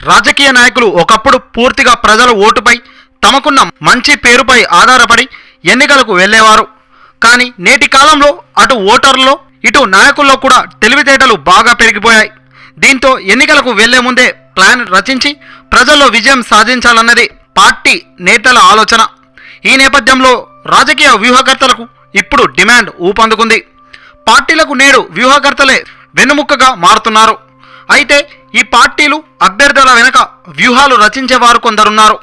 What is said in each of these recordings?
రాజకీయ నాయకులు ఒకప్పుడు పూర్తిగా ప్రజల ఓటుపై తమకున్న మంచి పేరుపై ఆధారపడి ఎన్నికలకు వెళ్లేవారు. కానీ నేటి కాలంలో అటు ఓటర్లలో ఇటు నాయకుల్లో కూడా తెలివితేటలు బాగా పెరిగిపోయాయి. దీంతో ఎన్నికలకు వెళ్లే ముందే ప్లాన్ రచించి ప్రజల్లో విజయం సాధించాలన్నది పార్టీ నేతల ఆలోచన. ఈ నేపథ్యంలో రాజకీయ వ్యూహకర్తలకు ఇప్పుడు డిమాండ్ ఊపందుకుంది. పార్టీలకు నేడు వ్యూహకర్తలే వెన్నుముక్కగా మారుతున్నారు. అయితే ఈ పార్టీలు అభ్యర్థుల వెనుక వ్యూహాలు రచించేవారు కొందరున్నారు.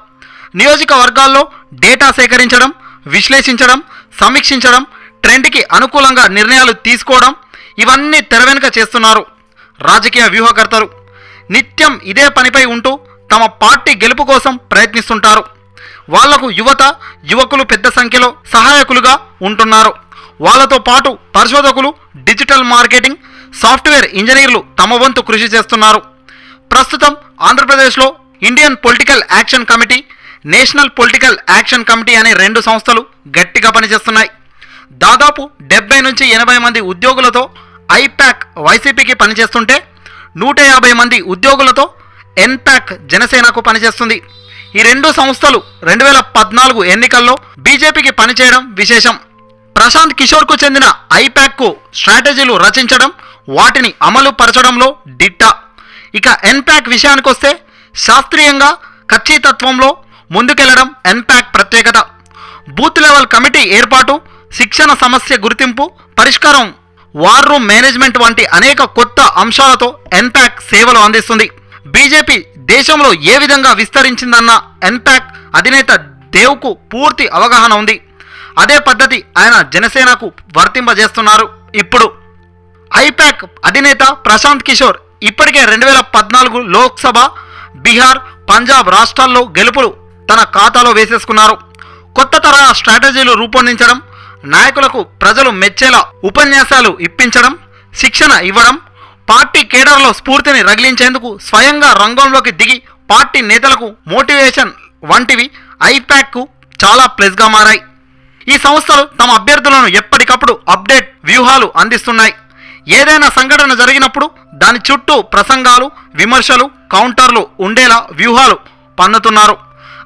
నియోజకవర్గాల్లో డేటా సేకరించడం, విశ్లేషించడం, సమీక్షించడం, ట్రెండ్కి అనుకూలంగా నిర్ణయాలు తీసుకోవడం, ఇవన్నీ తెర వెనుక చేస్తున్నారు రాజకీయ వ్యూహకర్తలు. నిత్యం ఇదే పనిపై ఉంటూ తమ పార్టీ గెలుపు కోసం ప్రయత్నిస్తుంటారు. వాళ్లకు యువకులు పెద్ద సంఖ్యలో సహాయకులుగా ఉంటున్నారు. వాళ్ళతో పాటు పరిశోధకులు, డిజిటల్ మార్కెటింగ్, సాఫ్ట్వేర్ ఇంజనీర్లు తమ వంతు కృషి చేస్తున్నారు. ప్రస్తుతం ఆంధ్రప్రదేశ్లో Indian political action committee, national political action committee అనే 2 సంస్థలు గట్టిగా పనిచేస్తున్నాయి. దాదాపు 70 నుంచి 80 మంది ఉద్యోగులతో ఐపాక్ వైసీపీకి పనిచేస్తుంటే 150 మంది ఉద్యోగులతో ఎన్పాక్ జనసేనకు పనిచేస్తుంది. ఈ 2 సంస్థలు 2014 ఎన్నికల్లో బీజేపీకి పనిచేయడం విశేషం. ప్రశాంత్ కిషోర్కు చెందిన ఐపాక్కు స్ట్రాటజీలు రచించడం, వాటిని అమలు పరచడంలో దిట్ట. ఇక ఎన్పాక్ విషయానికొస్తే శాస్త్రీయంగా ఖచ్చితత్వంలో ముందుకెళ్లడం ఎన్పాక్ ప్రత్యేకత. బూత్ లెవెల్ కమిటీ ఏర్పాటు, శిక్షణ సమస్య గుర్తింపు, పరిష్కారం, వార్ రూమ్ మేనేజ్మెంట్ వంటి అనేక కొత్త అంశాలతో ఎన్పాక్ సేవలు అందిస్తుంది. బీజేపీ దేశంలో ఏ విధంగా విస్తరించిందన్న ఎన్పాక్ అధినేత దేవ్కు పూర్తి అవగాహన ఉంది. అదే పద్ధతి ఆయన జనసేనకు వర్తింపజేస్తున్నారు. ఇప్పుడు ఐపాక్ అధినేత ప్రశాంత్ కిషోర్ ఇప్పటికే 2014 లోక్సభ, బీహార్, పంజాబ్ రాష్ట్రాల్లో గెలుపులు తన ఖాతాలో వేసేసుకున్నారు. కొత్త తరహా స్ట్రాటజీలు రూపొందించడం, నాయకులకు ప్రజలు మెచ్చేలా ఉపన్యాసాలు ఇప్పించడం, శిక్షణ ఇవ్వడం, పార్టీ కేడర్లో స్ఫూర్తిని రగిలించేందుకు స్వయంగా రంగంలోకి దిగి పార్టీ నేతలకు మోటివేషన్ వంటివి ఐపాక్కు చాలా ప్లస్గా మారాయి. ఈ సంస్థలు తమ అభ్యర్థులను ఎప్పటికప్పుడు అప్డేట్ వ్యూహాలు అందిస్తున్నాయి. ఏదైనా సంఘటన జరిగినప్పుడు దాని చుట్టూ ప్రసంగాలు, విమర్శలు, కౌంటర్లు ఉండేలా వ్యూహాలు పన్నుతున్నారు.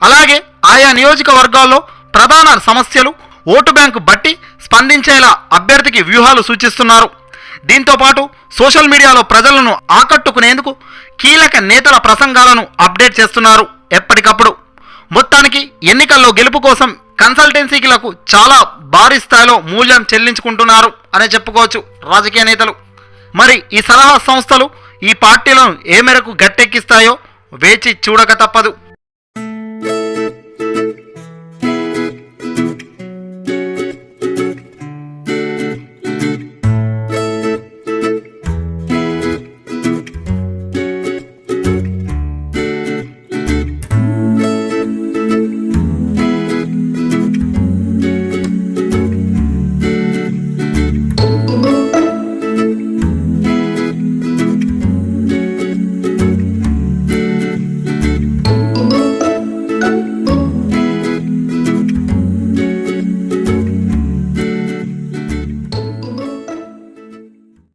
అలాగే ఆయా నియోజకవర్గాల్లో ప్రధాన సమస్యలు, ఓటు బ్యాంకు బట్టి స్పందించేలా అభ్యర్థికి వ్యూహాలు సూచిస్తున్నారు. దీంతోపాటు సోషల్ మీడియాలో ప్రజలను ఆకట్టుకునేందుకు కీలక నేతల ప్రసంగాలను అప్డేట్ చేస్తున్నారు ఎప్పటికప్పుడు. మొత్తానికి ఎన్నికల్లో గెలుపు కోసం కన్సల్టెన్సీలకు చాలా భారీ స్థాయిలో మూల్యం చెల్లించుకుంటున్నారు అనే చెప్పుకోవచ్చు రాజకీయ నేతలు. మరి ఈ సలహా సంస్థలు ఈ పార్టీలను ఏ మేరకు గట్టెక్కిస్తాయో వేచి చూడక తప్పదు.